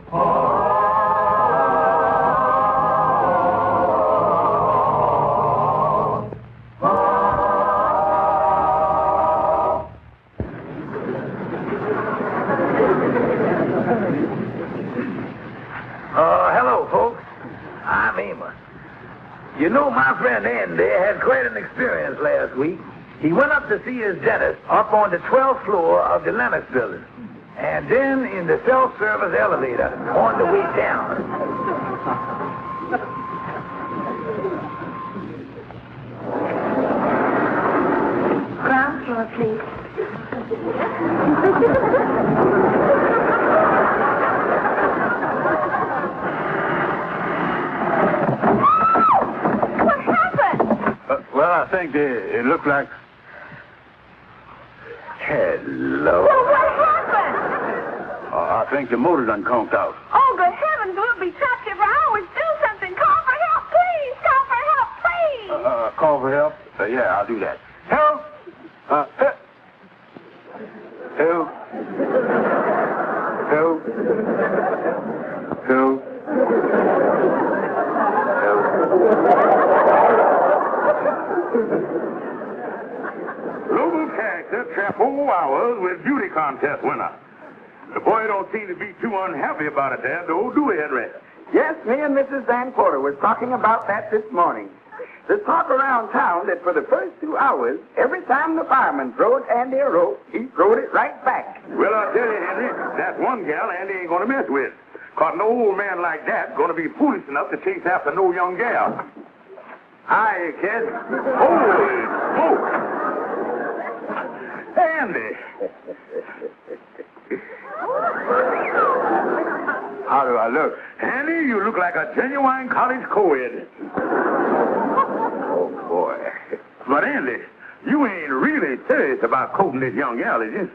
Hello, folks. I'm Amos. You know, my friend Andy had quite an experience last week. He went up to see his dentist up on the 12th floor of the Lennox building, and then in the self-service elevator on the way down. Ground floor, please. What happened? Well, I think it looked like... Hello. Well, what happened? I think the motor done conked out. Oh, good heavens, we'll be trapped here for hours. Do something. Call for help, please. Call for help, please. Call for help? Yeah, I'll do that. Help! Help! Help! Help! Help! Local character trapped 4 hours with beauty contest winner. The boy don't seem to be too unhappy about it there, though, do we, Henry? Yes, me and Mrs. Van Porter was talking about that this morning. There's talk around town that for the first 2 hours, every time the fireman throwed Andy a rope, he throwed it right back. Well, I'll tell you, Henry, that's one gal Andy ain't gonna mess with. 'Cause no old man like that gonna be foolish enough to chase after no young gal. Hi, kid. Holy smoke! Andy! How do I look? Andy, you look like a genuine college co-ed. Oh, boy. But, Andy, you ain't really serious about courting this young gal, is you?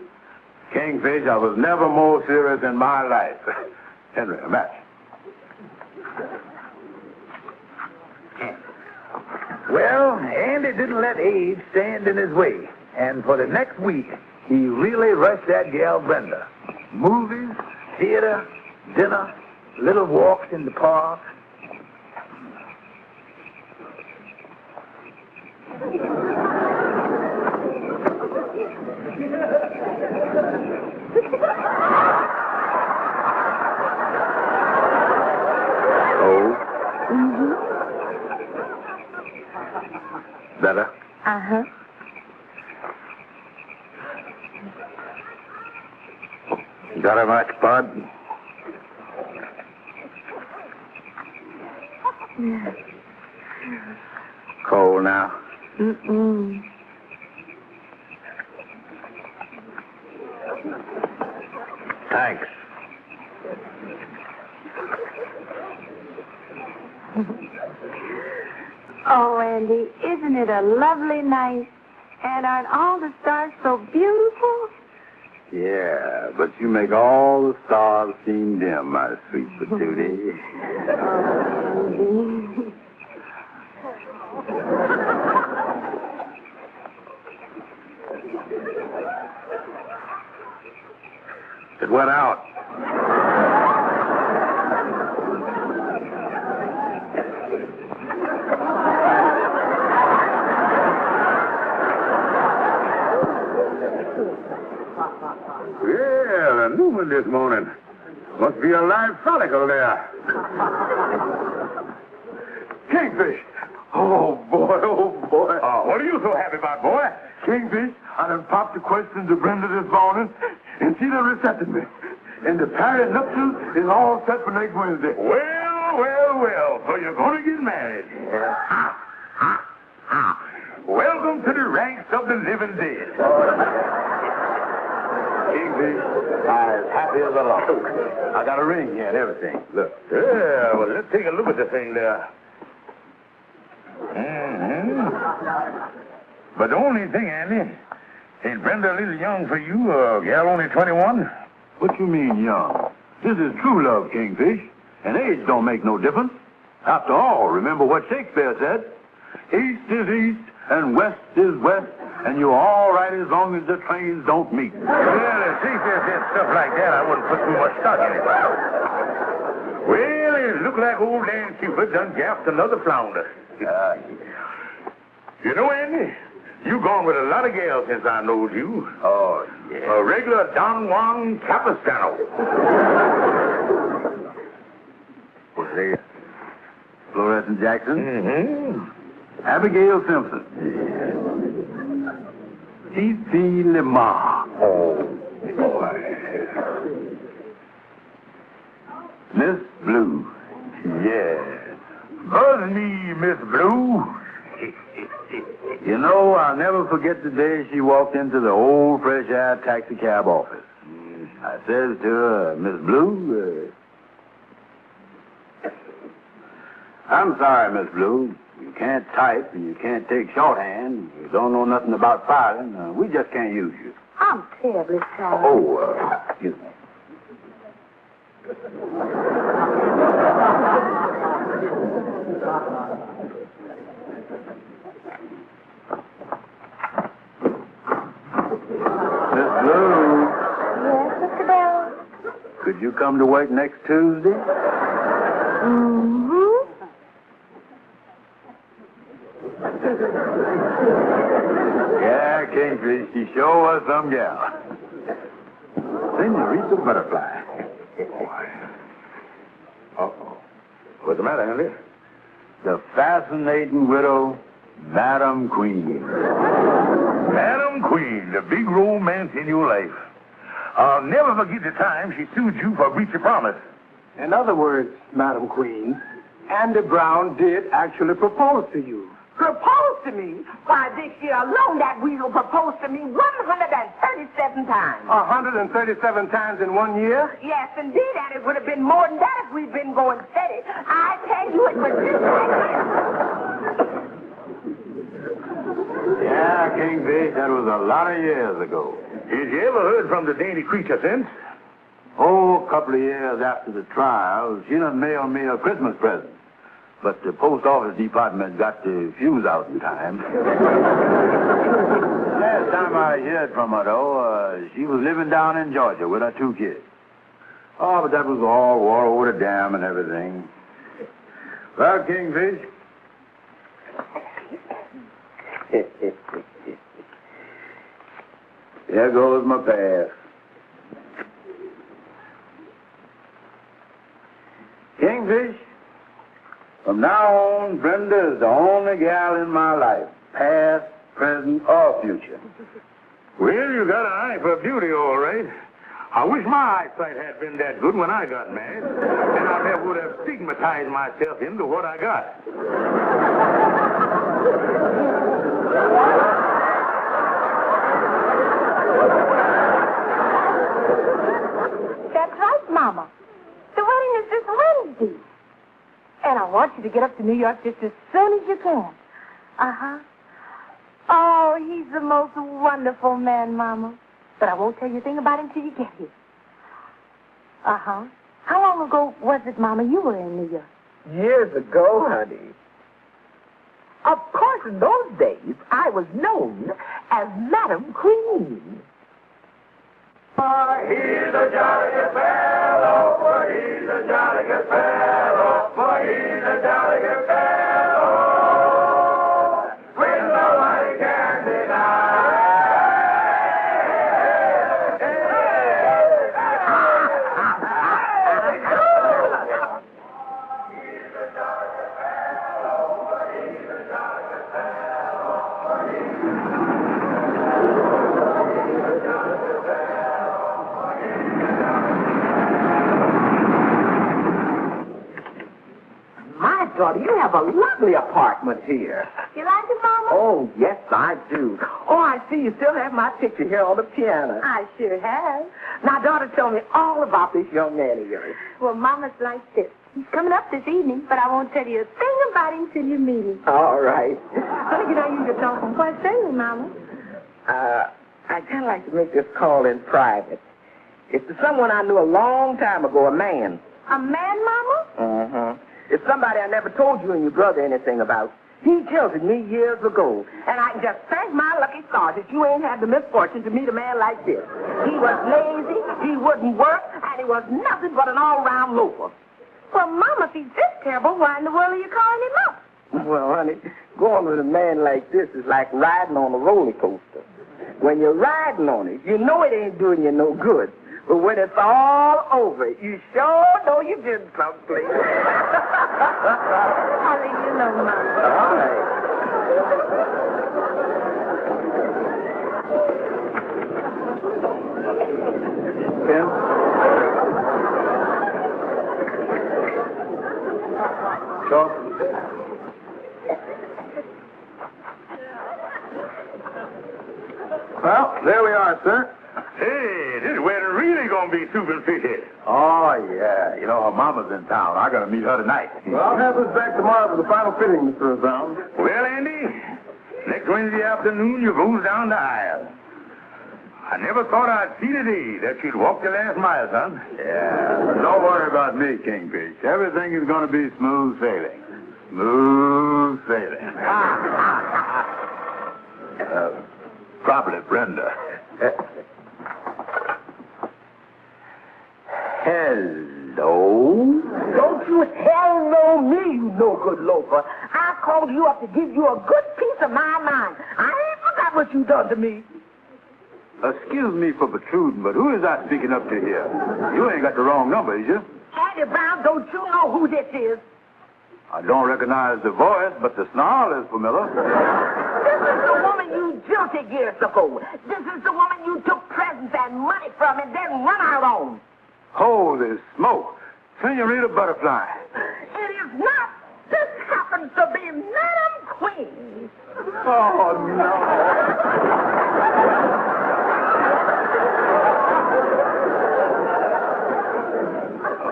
Kingfish, I was never more serious in my life. Henry, a match. Well, Andy didn't let age stand in his way. And for the next week, he really rushed that gal Brenda. Movies, theater, dinner, little walks in the park. Oh? Mm-hmm. Better? Uh-huh. Got her much, Bud? Yeah. Cold now? Mm-mm. Thanks. Oh, Andy, isn't it a lovely night? And aren't all the stars so beautiful? Yeah, but you make all the stars seem dim, my sweet patootie. Andy. It went out. Yeah, the new one this morning. Must be a live follicle there. Kingfish! Oh, boy, oh, boy. What are you so happy about, boy? Kingfish, I done popped the question to Brenda this morning, and she done accepted me. And the party nuptials is all set for next Wednesday. Well, well, well. So you're going to get married. Yeah. Welcome to the ranks of the living dead. Kingfish, I'm as happy as a lark. I got a ring here and everything. Look. Yeah, well, let's take a look at the thing there. Mm-hmm. But the only thing, Andy, ain't Brenda a little young for you, a gal only 21? What you mean, young? This is true love, Kingfish. And age don't make no difference. After all, remember what Shakespeare said. East is east and west is west, and you're all right as long as the trains don't meet. Well, if Shakespeare said stuff like that, I wouldn't put too much stock in it. look like old Dan Cupid done gapped another flounder. You know, Andy, you gone with a lot of gals since I knowed you. Oh, yeah. A regular Don Juan Capistrano. What's there? Florence Jackson? Mm-hmm. Abigail Simpson. Fifi Lemar. Oh, boy. Miss Blue. Yes. Buzz me, Miss Blue. You know, I'll never forget the day she walked into the old Fresh Air taxi cab office. I says to her, Miss Blue, I'm sorry, Miss Blue. You can't type and you can't take shorthand. You don't know nothing about filing. We just can't use you. I'm terribly sorry. Oh, excuse me. Miss Blue, Yes, Mr. Bell? could you come to work next Tuesday? Mm-hmm. Yeah, Kingfish, she sure was some gal. Senorita Butterfly. Uh-oh. What's the matter, Andy? The fascinating widow, Madam Queen. Madam Queen, the big romance in your life. I'll never forget the time she sued you for breach of promise. In other words, Madam Queen, Andy Brown did actually propose to you. Proposed to me? Why, this year alone, that weasel proposed to me 137 times. 137 times in 1 year? Yes, indeed, and it would have been more than that if we'd been going steady. I tell you, it was just like this. Yeah, Kingfish, that was a lot of years ago. Did you ever heard from the dainty creature since? Oh, a couple of years after the trial, she done mailed me a Christmas present. But the post office department got the fuse out in time. Last time I heard from her, though, she was living down in Georgia with her 2 kids. Oh, but that was all war over the dam and everything. Well, Kingfish. There goes my pass. Kingfish, from now on, Brenda is the only gal in my life, past, present, or future. Well, you got an eye for beauty, all right. I wish my eyesight had been that good when I got married. Then I never would have stigmatized myself into what I got. That's right, Mama. The wedding is this Wednesday. And I want you to get up to New York just as soon as you can. Uh-huh. Oh, he's the most wonderful man, Mama. But I won't tell you a thing about him till you get here. Uh-huh. How long ago was it, Mama, you were in New York? Years ago, honey. Of course, in those days, I was known as Madam Queen. For he's a jolly good fellow, for he's a jolly good fellow, for he's a jolly good fellow, when nobody can deny. Daughter, you have a lovely apartment here. You like it, Mama? Oh, yes, I do. Oh, I see you still have my picture here on the piano. I sure have. Now, daughter, tell me all about this young man of yours. Well, Mama's like this. He's coming up this evening, but I won't tell you a thing about him till you meet him. All right. Let me get on you to talk. What's saying, Mama? I'd kind of like to make this call in private. It's to someone I knew a long time ago, a man. A man, Mama? Mm-hmm. It's somebody I never told you and your brother anything about. He jilted me years ago, and I can just thank my lucky stars that you ain't had the misfortune to meet a man like this. He was lazy, he wouldn't work, and he was nothing but an all-round loafer. Well, Mama, if he's this terrible, why in the world are you calling him up? Well, honey, going with a man like this is like riding on a roller coaster. When you're riding on it, you know it ain't doing you no good. But when it's all over, you sure know you did something. I'll leave you alone, Mama. All right. Ken? Sure. Well, there we are, sir. Hey, this wedding really gonna be super fishy. Oh, yeah. You know, her mama's in town. I gotta meet her tonight. Well, I'll have this back tomorrow for the final fitting, Mr. Brown. Well, Andy, next Wednesday afternoon you goes down the aisle. I never thought I'd see the day that you'd walk the last mile, son. Yeah. Don't worry about me, Kingfish. Everything is gonna be smooth sailing. Smooth sailing. Probably Brenda. Hello? Don't you hello me, you no-good loafer. I called you up to give you a good piece of my mind. I ain't forgot what you done to me. Excuse me for protruding, but who is I speaking up to here? You ain't got the wrong number, is you? Andy Brown, don't you know who this is? I don't recognize the voice, but the snarl is familiar. This is the woman you jilted years ago. This is the woman you took presents and money from and then run out on. Holy smoke. Senorita Butterfly. It is not. This happens to be Madam Queen. Oh, no.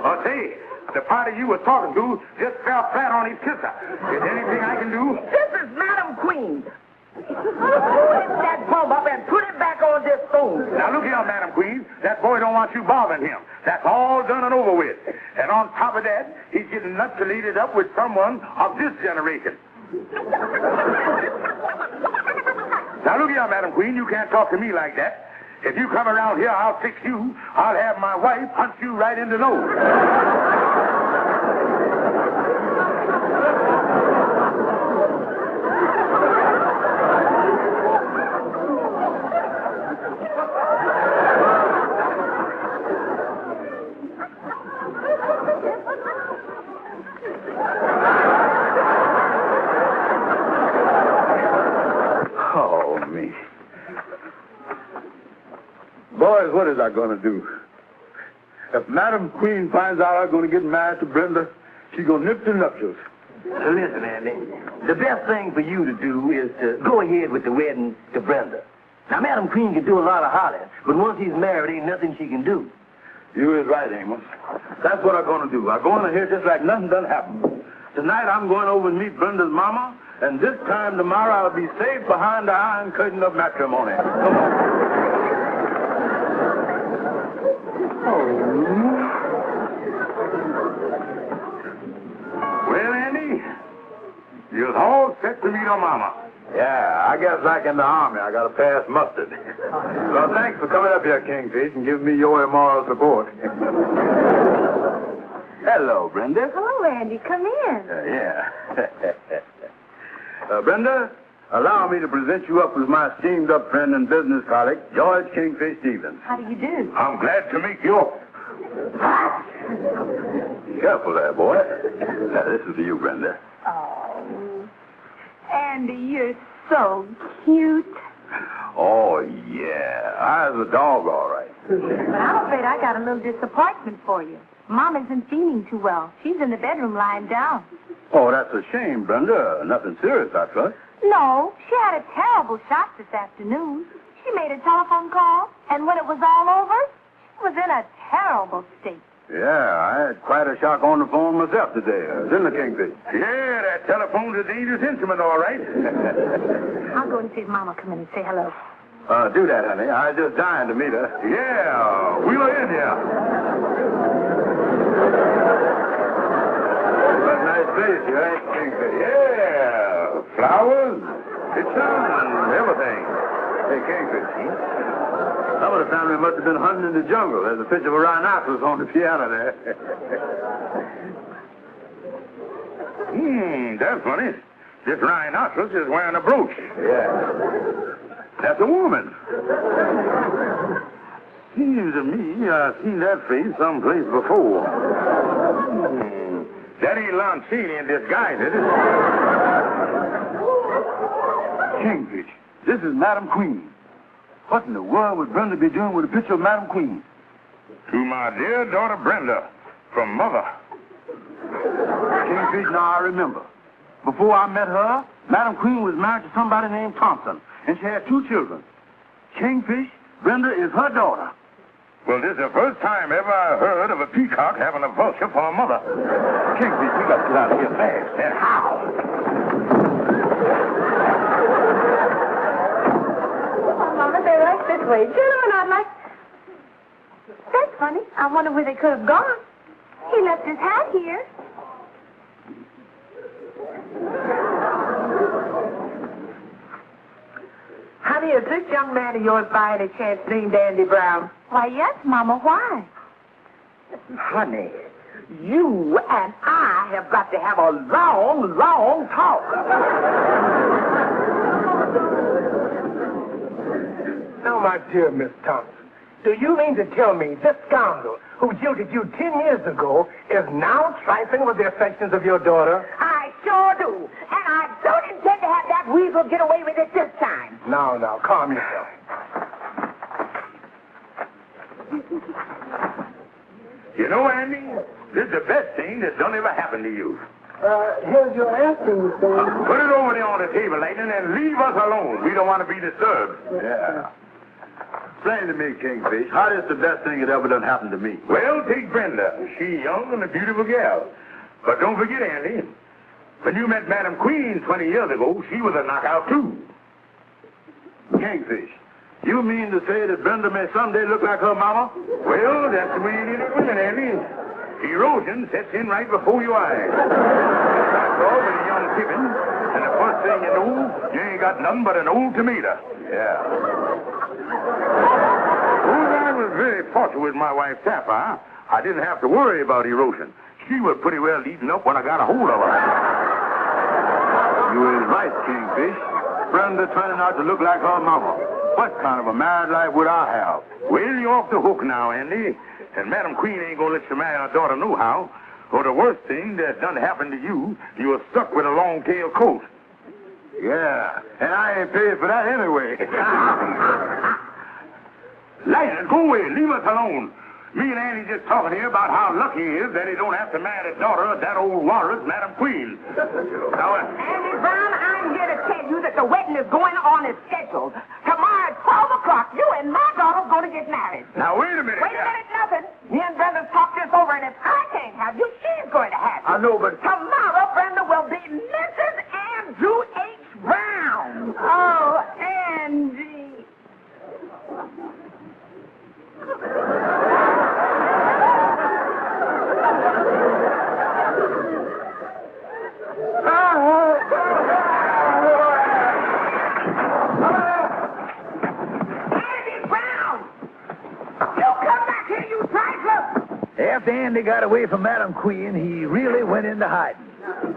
I'll tell you, the party you were talking to just fell flat on his kisser. Is there anything I can do? This is Madam Queen. Lift that bum up and put it back on this phone. Now, look here, Madam Queen. That boy don't want you bothering him. That's all done and over with. And on top of that, he's getting nuptiated up with someone of this generation. Now, look here, Madam Queen. You can't talk to me like that. If you come around here, I'll fix you. I'll have my wife punch you right in the nose. Oh, me. Boys, what is I going to do? If Madam Queen finds out I'm going to get married to Brenda, she's going to nip the nuptials. So listen, Andy, the best thing for you to do is to go ahead with the wedding to Brenda. Now, Madam Queen can do a lot of hollering, but once he's married, ain't nothing she can do. You is right, Amos. That's what I'm going to do. I'm going to hear just like nothing done happened. Tonight, I'm going over and meet Brenda's mama, and this time tomorrow, I'll be safe behind the iron curtain of matrimony. Come on. Well, Andy, you're all set to meet your mama. Yeah, I guess like in the army, I got to pass mustard. Well, thanks for coming up here, Kingfish, and giving me your immoral support. Hello, Brenda. Hello, Andy. Come in. Yeah. Brenda, allow me to present you up with my steamed-up friend and business colleague, George Kingfish Stevens. How do you do? I'm glad to meet you. Careful there, boy. Now, this is for you, Brenda. Oh, Andy, you're so cute. Oh, yeah. I was a dog, all right. But I'm afraid I got a little disappointment for you. Mom isn't feeling too well. She's in the bedroom lying down. Oh, that's a shame, Brenda. Nothing serious, I trust. No, she had a terrible shock this afternoon. She made a telephone call, and when it was all over, she was in a terrible state. Yeah, I had quite a shock on the phone myself today. Didn't I, Kingfish? Yeah, that telephone's a dangerous instrument, all right. I'll go and see if Mama come in and say hello. Do that, honey. I was just dying to meet her. Yeah, we were in here. What a nice place you ain't, Kingfish. Yeah, flowers, pictures, and everything. Hey, Kingfish. Some of the family must have been hunting in the jungle. There's a picture of a rhinoceros on the piano there. That's funny. This rhinoceros is wearing a brooch. Yeah. That's a woman. Seems to me I've seen that face someplace before. That ain't Lancini in disguise, is it? Kingfish, this is Madam Queen. What in the world would Brenda be doing with a picture of Madam Queen? To my dear daughter Brenda, from Mother. Kingfish, now I remember. Before I met her, Madam Queen was married to somebody named Thompson, and she had 2 children. Kingfish, Brenda is her daughter. Well, this is the first time ever I heard of a peacock having a vulture for a mother. Kingfish, we got to get out of here fast. And how? Mama, they're right this way. Gentlemen, I'd like... That's funny. I wonder where they could have gone. He left his hat here. Honey, is this young man of yours by any chance named Andy Brown? Why, yes, Mama. Why? Honey, you and I have got to have a long, long talk. Now, my dear Miss Thompson, do you mean to tell me this scoundrel who jilted you 10 years ago is now trifling with the affections of your daughter? I sure do. And I don't intend to have that weasel get away with it this time. Now, calm yourself. You know, Andy, this is the best thing that's done ever happened to you. Here's your asking thing. Put it over there on the table, Leighton, and leave us alone. We don't want to be disturbed. Yeah. Explain to me, Kingfish, how is the best thing that ever done happened to me? Well, take Brenda. She young and a beautiful gal. But don't forget, Andy, when you met Madam Queen 20 years ago, she was a knockout, too. Kingfish, you mean to say that Brenda may someday look like her mama? Well, that's the way it is with women, Andy. Erosion sets in right before your eyes. That's all with a young pippin, and the first thing you know, you ain't got nothing but an old tomato. Yeah. Well, I was very fortunate with my wife, Sapphire. I didn't have to worry about erosion. She was pretty well eaten up when I got a hold of her. You is right, Kingfish. Brenda turning out to look like her mama. What kind of a married life would I have? Well, you're off the hook now, Andy. And Madam Queen ain't gonna let you marry her daughter nohow. Or the worst thing that done happened to you, you were stuck with a long-tailed coat. Yeah, and I ain't paid for that anyway. Leighton, go away. Leave us alone. Me and Andy just talking here about how lucky he is that he don't have to marry the daughter of that old walrus, Madam Queen. Now, Andy Brown, I'm here to tell you that the wedding is going on as scheduled. Tomorrow at 12 o'clock, you and my daughter's going to get married. now, wait a minute. Wait a minute, nothing. Me and Brenda's talked this over, and if I can't have you, she's going to have you. I know, but... Tomorrow, Brenda will be Mrs. Andrew H. Brown. Oh, Andy. Andy Brown! You come back here, you trifler! After Andy got away from Madam Queen, he really went into hiding. After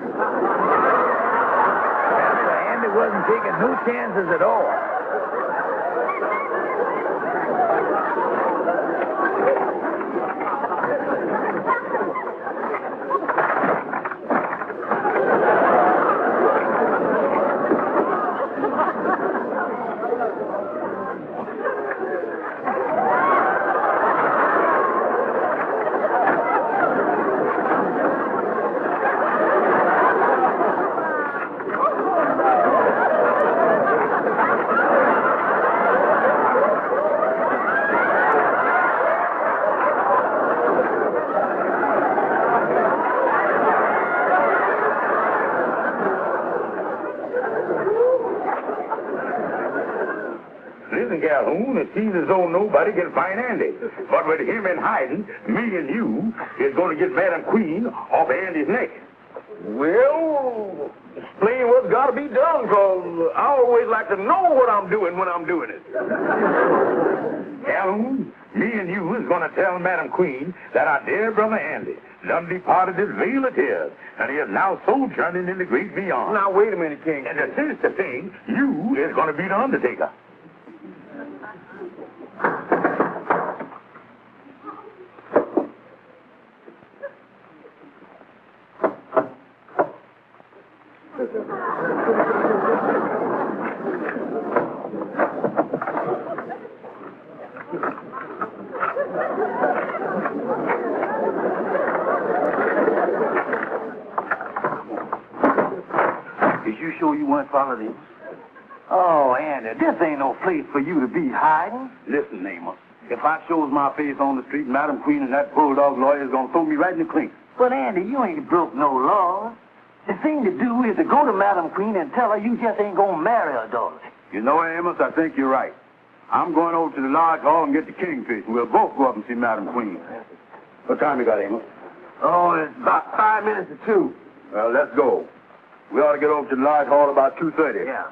Andy wasn't taking no chances at all. Listen, Calhoun, it seems as though nobody can find Andy. But with him in hiding, me and you is going to get Madam Queen off Andy's neck. Well, explain what's got to be done, because I always like to know what I'm doing when I'm doing it. Calhoun, me and you is going to tell Madam Queen that our dear brother Andy done departed this vale of tears, and he is now sojourning in the great beyond. Now, wait a minute, King. And to finish the thing, you is going to be the undertaker. Is you sure you weren't following him? Oh, Andy, this ain't no place for you to be hiding. Listen, Amos. If I shows my face on the street, Madam Queen and that bulldog lawyer is going to throw me right in the clink. But, Andy, you ain't broke no laws. The thing to do is to go to Madam Queen and tell her you just ain't going to marry her daughter. You know, Amos, I think you're right. I'm going over to the lodge hall and get the kingfish, and we'll both go up and see Madam Queen. What time you got, Amos? Oh, it's about 5 minutes to 2. Well, let's go. We ought to get over to the lodge hall about 2:30. Yeah.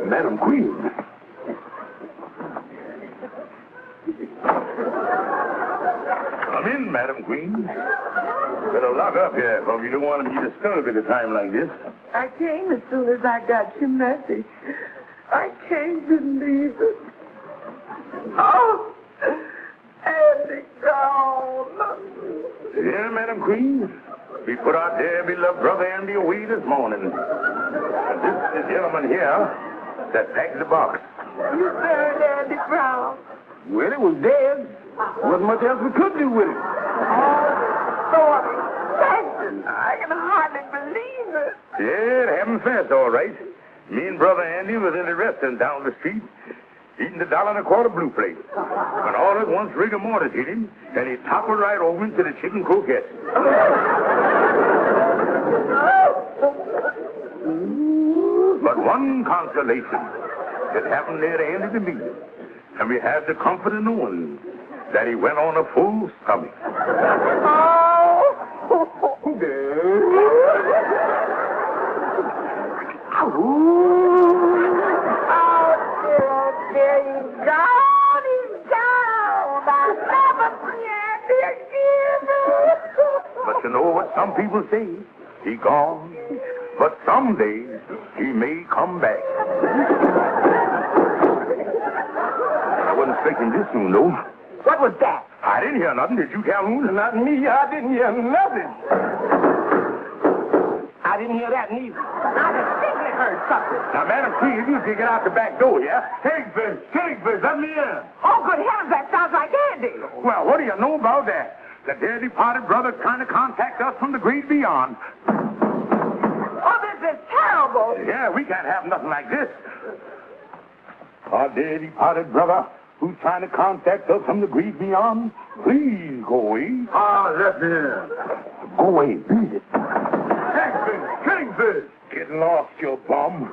Madam Queen. Come in, Madam Queen. Better lock up here, because you don't want to be disturbed at a time like this. I came as soon as I got your message. I can't believe it. Oh, Andy gone. Yeah, Madam Queen. We put our dear beloved brother Andy away this morning. And this is the gentleman here that packed the box. You buried Andy Brown. Well, it was dead. Wasn't much else we could do with it. Lord, I can hardly believe it. Yeah, having fast, all right. Me and brother Andy was in the restaurant down the street, eating the $1.25 blue plate. When all at once rigor mortis hit him, and he toppled right over into the chicken croquette. But one consolation, it happened near the end of the meal, and we had the comfort of knowing that he went on a full stomach. But you know what some people say? He gone, but someday he may come back. I wasn't expecting this soon, though. What was that? I didn't hear nothing. Did you, Calhoun? Not me. I didn't hear nothing. I didn't hear that neither. I distinctly heard something. Now, Madam Queen, you can get out the back door, yeah? Kingfish, let me in. Oh, good heavens, that sounds like Andy. Well, what do you know about that? The dear departed brother trying to contact us from the great beyond. Oh, this is terrible. Yeah, we can't have nothing like this. Our dear departed brother, who's trying to contact us from the great beyond, please go away. Let me in. Go away, beat it. Kingfish! Get lost, you bum.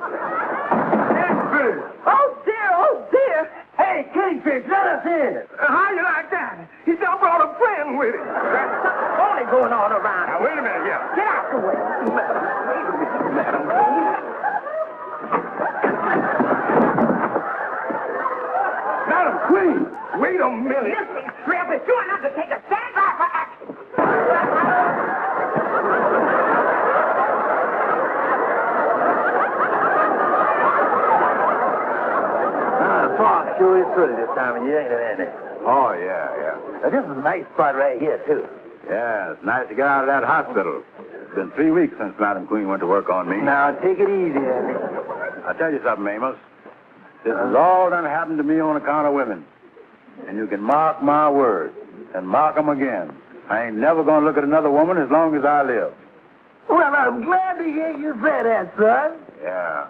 Kingfish! Oh, dear. Hey, Kingfish, let us in. How you like that? He done brought a friend with him. There's something only going on around Now, here. wait a minute here. Get out the way. Madam Queen, wait a minute. Listen, Shrimp, if you're an undertaker, stand by for action. The park sure is pretty this time of year, ain't it, Andy? Oh, yeah. Now, this is a nice spot right here, too. Yeah, it's nice to get out of that hospital. It's been 3 weeks since Madam Queen went to work on me. Now, take it easy, Andy. I'll tell you something, Amos. This has all done happened to me on account of women. And you can mark my words, and mark 'em again. I ain't never gonna look at another woman as long as I live. Well, I'm glad to hear you say that, son. Yeah.